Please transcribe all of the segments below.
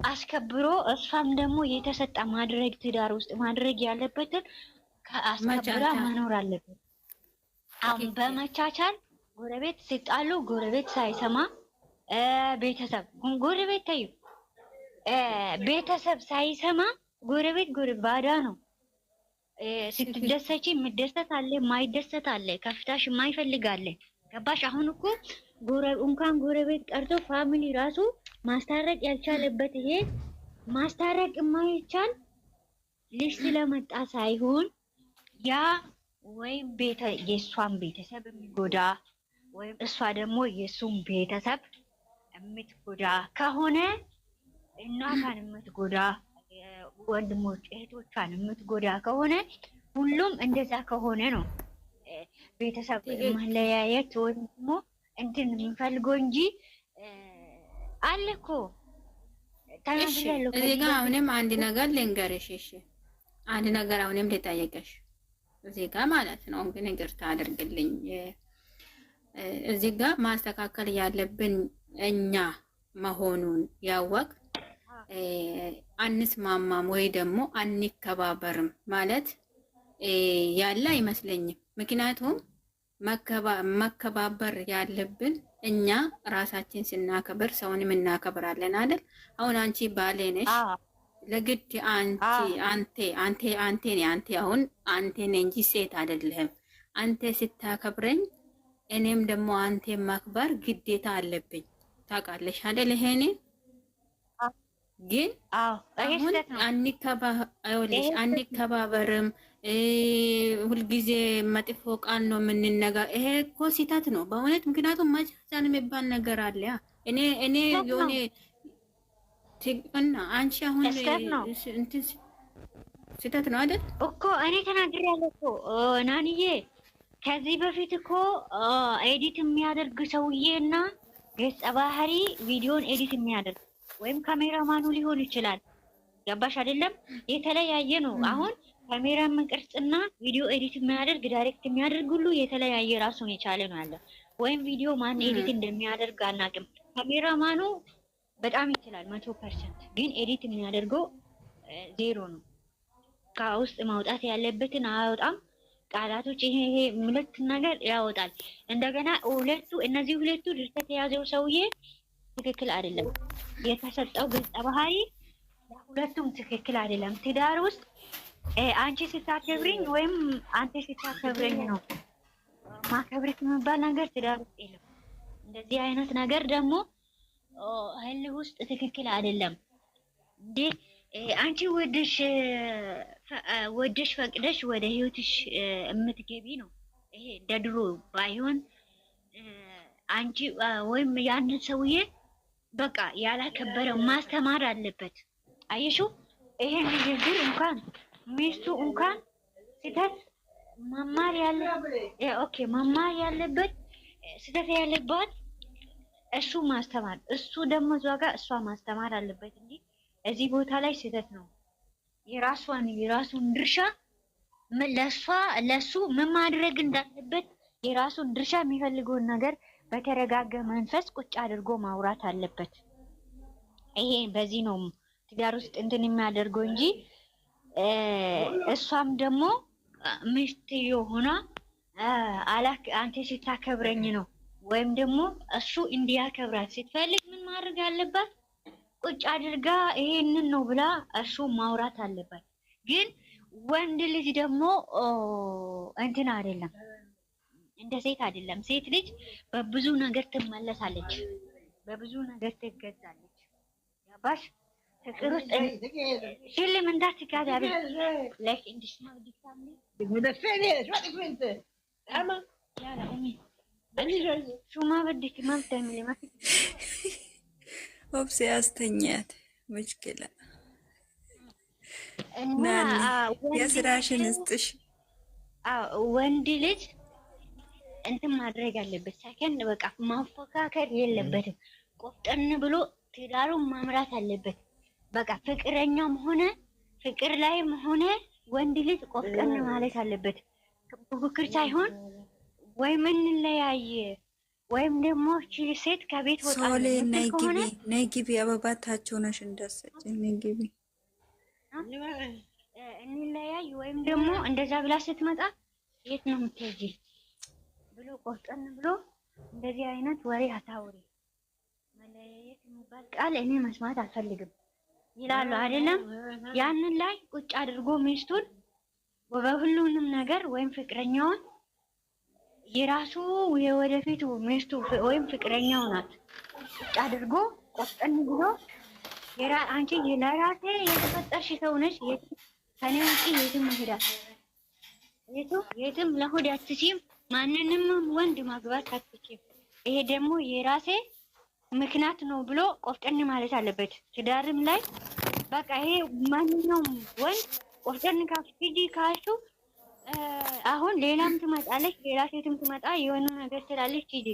አስከብሮ እሷም ደግሞ የተሰጠ ማድረግ ትዳር ውስጥ ማድረግ ያለበትን አስከብራ መኖር አለበት። አሁን በመቻቻል ጎረቤት ሲጣሉ ጎረቤት ሳይሰማ ቤተሰብ ጎረቤት ታዩ ቤተሰብ ሳይሰማ ጎረቤት ባዳ ነው። ስትደሰቺ የምደሰት አለ፣ የማይደሰት አለ፣ ከፍታሽ የማይፈልግ አለ። ገባሽ? አሁን እኮ እንኳን ጎረቤት ቀርቶ ፋሚሊ ራሱ ማስታረቅ ያልቻለበት ይሄ ማስታረቅ የማይቻል ልጅ ስለመጣ ሳይሆን ያ ወይም የእሷን ቤተሰብ የሚጎዳ ወይም እሷ ደግሞ የእሱን ቤተሰብ የምትጎዳ ከሆነ እናቷን የምትጎዳ ወንድሞች እህቶቿን የምትጎዳ ከሆነ ሁሉም እንደዛ ከሆነ ነው ቤተሰብ መለያየት ወይም ደግሞ እንትን የምንፈልገው እንጂ አለ እኮ እዚህ ጋር አሁንም አንድ ነገር ልንገርሽ። እሺ አንድ ነገር አሁንም ልጠይቅሽ እዚህ ጋር ማለት ነው። ግን ይቅርታ አድርግልኝ። እዚህ ጋር ማስተካከል ያለብን እኛ መሆኑን ያወቅ አንስማማም ወይ ደግሞ አንከባበርም ማለት ያለ አይመስለኝም። ምክንያቱም መከባበር ያለብን እኛ ራሳችን ስናከብር ሰውንም እናከብራለን አይደል? አሁን አንቺ ባሌ ነሽ፣ ለግድ አንተ አሁን አንተ ነህ እንጂ ሴት አይደለህም። አንተ ስታከብረኝ እኔም ደግሞ አንተ ማክበር ግዴታ አለብኝ። ታውቃለሽ አይደል? ይሄኔ ግን አሁን አንከባበርም። ሁልጊዜ መጥፎ ቃል ነው የምንነጋገር። ይሄ እኮ ስህተት ነው በእውነት። ምክንያቱም መቻቻል የሚባል ነገር አለ። እኔ የሆነ እና አንቺ አሁን እንትን ስህተት ነው አይደል እኮ እኔ ተናግሬያለሁ እኮ ናንዬ። ከዚህ በፊት እኮ ኤዲት የሚያደርግ ሰውዬና ገጸ ባህሪ ቪዲዮን ኤዲት የሚያደርግ ወይም ካሜራማኑ ሊሆን ይችላል። ገባሽ አይደለም? የተለያየ ነው። አሁን ካሜራ መንቀርጽና ቪዲዮ ኤዲት የሚያደርግ ዳይሬክት የሚያደርግ ሁሉ የተለያየ ራሱን የቻለ ነው ያለው። ወይም ቪዲዮ ማን ኤዲት እንደሚያደርግ አናውቅም። ካሜራማኑ በጣም ይችላል 100%፣ ግን ኤዲት የሚያደርገው ዜሮ ነው። ከውስጥ ማውጣት ያለበትን አያወጣም። ቃላቶች ይሄ ሁለት ነገር ያወጣል። እንደገና እነዚህ ሁለቱ ድርሰት የያዘው ሰውዬ ትክክል አይደለም። የተሰጠው ገጸ ባህሪ ሁለቱም ትክክል አይደለም። ትዳር ውስጥ አንቺ ስታከብሪኝ ወይም አንተ ስታከብረኝ ነው ማከብረት የሚባል ነገር ትዳር ውስጥ የለም። እንደዚህ አይነት ነገር ደግሞ ህልህ ውስጥ ትክክል አይደለም። እንዴ አንቺ ወደሽ ፈቅደሽ ወደ ህይወትሽ የምትገቢ ነው። ይሄ እንደ ድሮ ባይሆን አንቺ ወይም ያንን ሰውዬ በቃ ያላከበረው ማስተማር አለበት። አየሽው? ይሄ ንግግር እንኳን ሚስቱ እንኳን ስህተት መማር ያለበት ስህተት ያለባት እሱ ማስተማር፣ እሱ ደግሞ እዛ ጋር እሷ ማስተማር አለበት እንጂ እዚህ ቦታ ላይ ስህተት ነው። የራሱን ድርሻ ለሱ ምን ማድረግ እንዳለበት የራሱን ድርሻ የሚፈልገውን ነገር በተረጋጋ መንፈስ ቁጭ አድርጎ ማውራት አለበት። ይሄ በዚህ ነው ትዳር ውስጥ እንትን የሚያደርገው እንጂ እሷም ደግሞ ሚስትዮ ሆና አንተ ስታከብረኝ ነው ወይም ደግሞ እሱ እንዲያከብራት ስትፈልግ ምን ማድረግ አለባት? ቁጭ አድርጋ ይሄንን ነው ብላ እሱ ማውራት አለባት። ግን ወንድ ልጅ ደግሞ እንትን አይደለም፣ እንደ ሴት አይደለም። ሴት ልጅ በብዙ ነገር ትመለሳለች፣ በብዙ ነገር ትገዛለች። ያባሽ ፍቅር ውስጥ ሽልም እንዳትጋዛቢ ላይክ እንድሽማ ዲካምሊ مدفعني شو بدك انت؟ اما يا لا امي شو ما بدك ما بتعملي ما في ወብሴ ያስተኛት ሙሽኪላ እና የስራሽን እስጥሽ። ወንድ ልጅ እንትን ማድረግ አለበት። ሰከንድ በቃ ማፎካከር የለበትም። ቆፍጠን ብሎ ትዳሩን ማምራት አለበት። በቃ ፍቅረኛም ሆነ ፍቅር ላይም ሆነ ወንድ ልጅ ቆፍጠን ማለት አለበት። ፉክክር ሳይሆን ወይ ምን ለያየ ወይም ደግሞ እቺ ሴት ከቤት ወጣ ሶሌ ምትል ከሆነ ነይ ግቢ፣ አበባታቸው ነሽ እንዳሰጭ ነይ ግቢ እንለያይ፣ ወይም ደግሞ እንደዛ ብላ ስትመጣ የት ነው የምትሄጂ ብሎ ቆፍጠን ብሎ እንደዚህ አይነት ወሬ አታውሪ። መለያየት የሚባል ቃል እኔ መስማት አልፈልግም ይላሉ አይደለም። ያንን ላይ ቁጭ አድርጎ ሚስቱን በሁሉንም ነገር ወይም ፍቅረኛውን የራሱ የወደፊቱ ሚስቱ ወይም ፍቅረኛው ናት ቁጭ አድርጎ ቆፍጠን ብሎ አንቺ ለራሴ የተፈጠርሽ ሰው ነሽ፣ ከኔ ውጪ የትም መሄዳት የትም ለሆድ አትችይም፣ ማንንም ወንድ ማግባት አትችይም። ይሄ ደግሞ የራሴ ምክንያት ነው ብሎ ቆፍጠን ማለት አለበት። ትዳርም ላይ በቃ ይሄ ማንኛውም ወንድ ቆፍጠን ካፍጂ ካሹ አሁን ሌላም ትመጣለች፣ ሌላ ሴትም ትመጣ የሆነ ነገር ትላለች። ሂጂ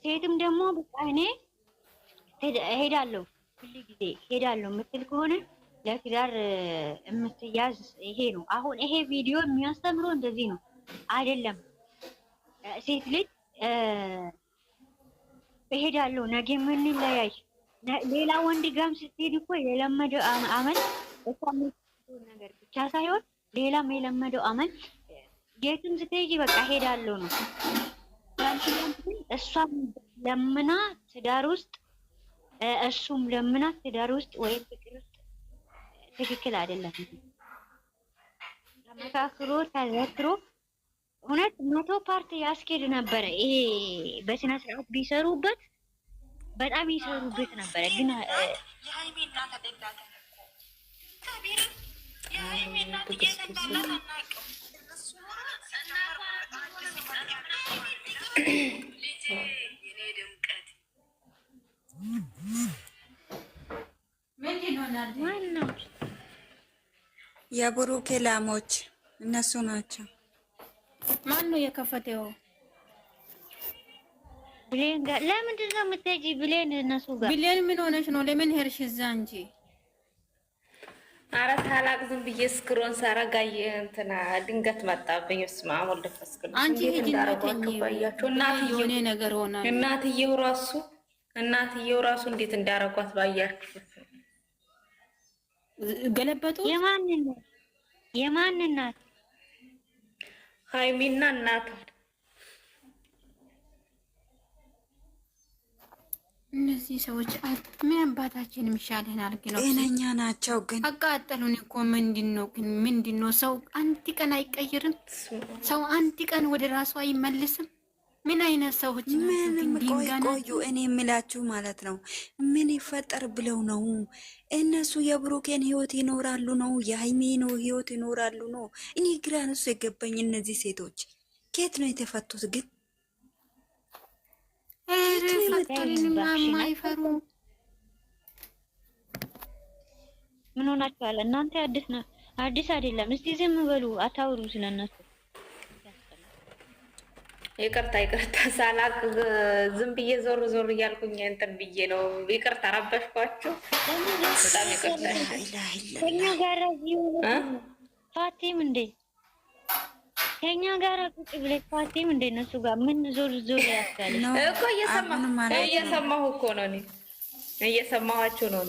ሴትም ደግሞ በቃ እኔ እሄዳለሁ ሁሉ ጊዜ ሄዳለሁ የምትል ከሆነ ለትዳር የምትያዝ ይሄ ነው። አሁን ይሄ ቪዲዮ የሚያስተምረው እንደዚህ ነው አይደለም። ሴት ልጅ እሄዳለሁ ነገ የምንለያይ ሌላ ወንድ ጋም ስትሄድ እኮ የለመደው አመል እሷ ነገር ብቻ ሳይሆን ሌላም የለመደው አመል የትም ስትሄጂ በቃ ሄዳለሁ ነው። እሷም ለምና ትዳር ውስጥ እሱም ለምናት ትዳር ውስጥ ወይም ፍቅር ውስጥ ትክክል አይደለም። ተመካክሮ ተዘክሮ እውነት 100% ያስኬድ ነበረ። ይሄ በስነ ስርዓት ቢሰሩበት በጣም ይሰሩበት ነበረ። ግን የብሩኬ ላሞች እነሱ ናቸው። ማን ነው የከፈተው? ብሌን ጋር ለምንድን ነው የምትሄጂ? ብሌን እነሱ ጋር ብሌን ምን ሆነሽ ነው? ለምን ሄድሽ እዛ እንጂ? ኧረ ታላቅ ዝም ብዬ ስክሮን ሳረጋየ እንትና ድንገት መጣብኝ። እስማ ወልደ ፈስከለ አንቺ ሂጂ ባያችሁ የሆነ ነገር ሆና እናትየው ራሱ እንዴት እንዳረጓት ባያችሁ። ገለበጡ። የማን እናት? ሃይሚና እናቷ። እነዚህ ሰዎች ምን አባታችን ይሻለናል? ግን ጤነኛ ናቸው። ግን አቃጠሉን እኮ ምንድን ነው? ሰው አንድ ቀን አይቀይርም። ሰው አንድ ቀን ወደ ራሱ አይመልስም። ምን አይነት ሰዎች ምንም ቆዩ። እኔ የምላችሁ ማለት ነው ምን ይፈጠር ብለው ነው እነሱ የብሩኬን ህይወት ይኖራሉ ነው የሃይሜን ህይወት ይኖራሉ ነው? እኔ ግራ ነው የገባኝ። እነዚህ ሴቶች ከየት ነው የተፈቱት ግን? ማይፈሩ ምን ሆናችኋል እናንተ? አዲስ አይደለም። እስቲ ዝም በሉ፣ አታውሩ ስለነሱ። ይቅርታ ሳላቅ ዝም ብዬ ዞር እያልኩኝ እንትን ብዬ ነው። ይቅርታ ረበሽኳችሁ። በጣም ይቅርታ። ከኛ ጋር ፋቲም እንዴ ከኛ ጋር ቁጭ ብለሽ ፋቲም እንደ እነሱ ጋር ምን ዞር ያስጋል እኮ እየሰማሁ እኮ ነው። እየሰማኋችሁ ነው።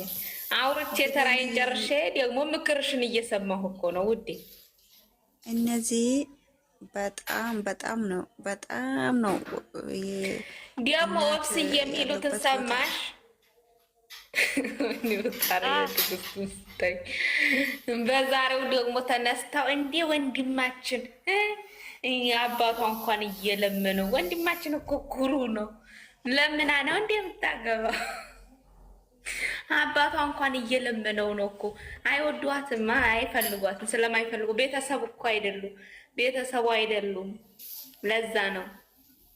አውርቼ ተራዬን ጨርሼ ደግሞ ምክርሽን እየሰማሁ እኮ ነው ውዴ። እነዚህ በጣም ነው ደግሞ ኦፍስ የሚሉትን ሰማሽ? በዛሬው ደግሞ ተነስተው እንዴ ወንድማችን አባቷ እንኳን እየለመነው። ወንድማችን እኮ ኩሩ ነው። ለምና ነው እንዴ የምታገባው? አባቷ እንኳን እየለመነው ነው እኮ። አይወዷትማ፣ አይፈልጓትም። ስለማይፈልጉ ቤተሰቡ አይደሉም። ለዛ ነው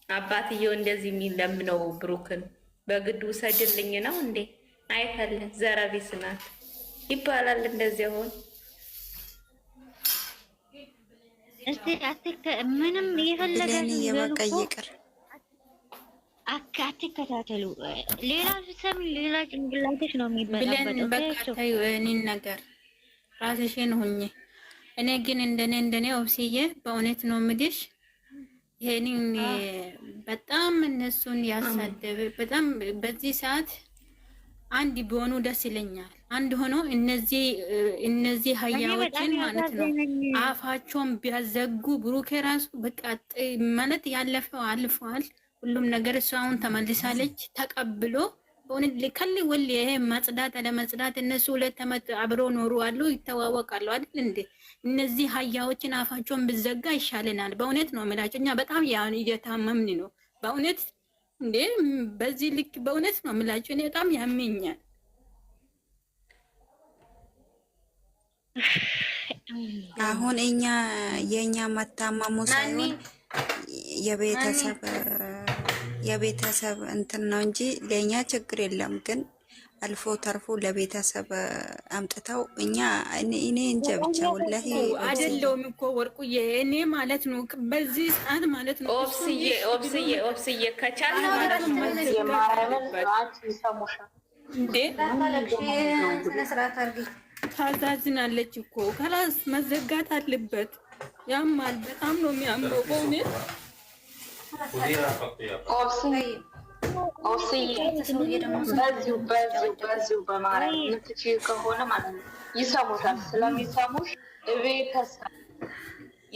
አባትየው እንደዚህ የሚለምነው ብሩክን በግድ ውሰድልኝ ነው እንዴ? አይፈልግ ዘረቢስ ናት ይባላል። እንደዚህ ሆን እስቲ ምንም የፈለጋችሁ ይበቃ አትከታተሉ። ሌላ ሲሰም ሌላ ጭንቅላትሽ ነው የሚበላበት። በቃ እኔን ነገር ራስሽን ሁኚ። እኔ ግን እንደኔ ኦብስዬ በእውነት ነው የምልሽ ይሄንን በጣም እነሱን ያሳደበ በጣም በዚህ ሰዓት አንድ ቢሆኑ ደስ ይለኛል። አንድ ሆኖ እነዚህ ሀያዎችን ማለት ነው አፋቸውን ቢያዘጉ ብሩኬ ራሱ በቃ ማለት ያለፈው አልፈዋል። ሁሉም ነገር እሱ አሁን ተመልሳለች ተቀብሎ በእውነት ልከል ወል ይሄ ማጽዳት አለመጽዳት እነሱ 2 ዓመት አብሮ ኖሩ አሉ ይተዋወቃሉ አይደል እንዴ? እነዚህ ሀያዎችን አፋቸውን ብዘጋ ይሻለናል። በእውነት ነው የምላቸው። እኛ በጣም ያን እየታመምን ነው በእውነት እንዴ። በዚህ ልክ በእውነት ነው የምላቸው። እኔ በጣም ያመኛል። አሁን የኛ መታመሙ ሳይሆን የቤተሰብ እንትን ነው እንጂ ለኛ ችግር የለም። ግን አልፎ ተርፎ ለቤተሰብ አምጥተው እኔ እንጃ ብቻ ወላሂ አይደለም እኮ ወርቁዬ እኔ ማለት ነው በዚህ ሰዓት ማለት ነው ኦብስዬ ከቻለ ማለት ነው እንዴ ታዛዝናለች እኮ ከላስ መዘጋት አለበት። ያማል በጣም ነው የሚያምረው በእውነት በዚሁ በማርያም የምትችይ ከሆነ ማለት ነው ይሰሙታል። ስለሚሰሙሽ ቤተሰብ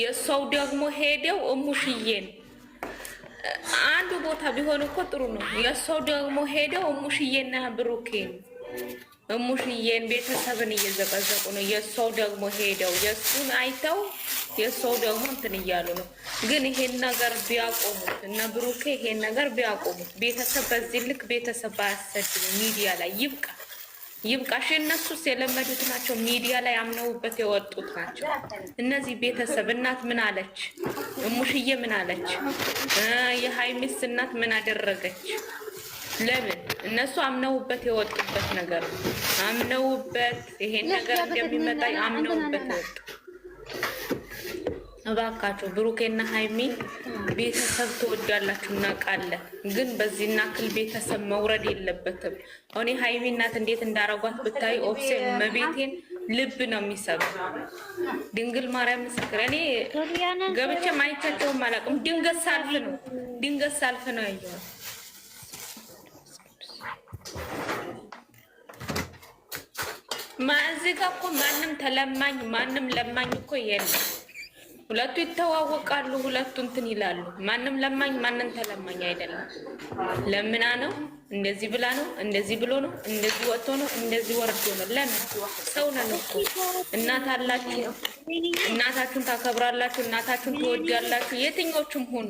የሰው ደግሞ ሄደው እሙሽዬን አንዱ ቦታ ቢሆን እኮ ጥሩ ነው። የሰው ደግሞ ሄደው እሙሽዬና ብሩኬን እሙሽዬን ቤተሰብን እየዘቀዘቁ ነው። የሰው ደግሞ ሄደው የሱን አይተው የሰው ደግሞ እንትን እያሉ ነው። ግን ይሄን ነገር ቢያቆሙት እና ብሩኬ ይሄን ነገር ቢያቆሙት ቤተሰብ በዚህ ልክ ቤተሰብ ባያሰድቡ ሚዲያ ላይ ይብቃሽ። እነሱስ የለመዱት ናቸው። ሚዲያ ላይ አምነውበት የወጡት ናቸው። እነዚህ ቤተሰብ እናት ምን አለች? እሙሽዬ ምን አለች? የሃይሚስ እናት ምን አደረገች? ለምን እነሱ አምነውበት የወጡበት ነገር ነው። አምነውበት ይሄን ነገር እንደሚመጣ አምነውበት ወጡ። እባካችሁ ብሩኬና ሃይሚ ቤተሰብ ትወዳላችሁ እናውቃለን፣ ግን በዚህና ክል ቤተሰብ መውረድ የለበትም። አሁን ሃይሚ እናት እንዴት እንዳረጓት ብታይ ኦፍሴ መቤቴን ልብ ነው የሚሰብር። ድንግል ማርያም ምስክር፣ እኔ ገብቼ ማይቻቸውም አላውቅም። ድንገት ሳልፍ ነው ያየሁት። እዚህ ጋ እኮ ማንም ተለማኝ ማንም ለማኝ እኮ የለም። ሁለቱ ይተዋወቃሉ፣ ሁለቱ እንትን ይላሉ። ማንም ለማኝ ማንም ተለማኝ አይደለም። ለምና ነው እንደዚህ ብላ ነው እንደዚህ ብሎ ነው እንደዚህ ወጥቶ ነው እንደዚህ ወርዶ ነው። ለምን ሰው ነን እኮ። እናት አላችሁ፣ እናታችሁን ታከብራላችሁ፣ እናታችሁን ትወዳላችሁ። የትኞቹም ሆኑ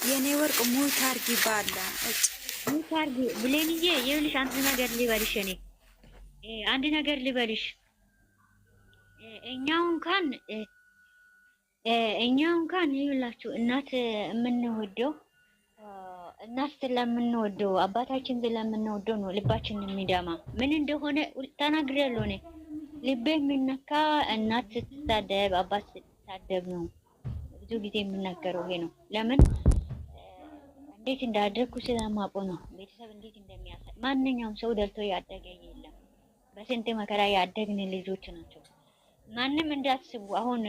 የኔ ወርቅ ሙት አርጊ ባላ ሙት አርጊ ብሌንዬ፣ ይኸውልሽ አንድ ነገር ልበልሽ። አንድ ነገር ልበልሽ። እኛው እንኳን ይኸውላችሁ እናት የምንወደው እናት ስለምንወደው አባታችን ስለምንወደው ነው ልባችን የሚደማ። ምን እንደሆነ ተናግሬያለሁ እኔ። ልቤ የሚነካ እናት ስትሳደብ አባት ስትሳደብ ነው ብዙ ጊዜ የምናገረው ይሄ ነው። ለምን እንዴት እንዳደግኩ ስለማውቁ ነው። ቤተሰብ እንዴት እንደሚያሳይ ማንኛውም ሰው ደልቶ ያደገ የለም። በስንት መከራ ያደግን ልጆች ናቸው። ማንም እንዳትስቡ አሁን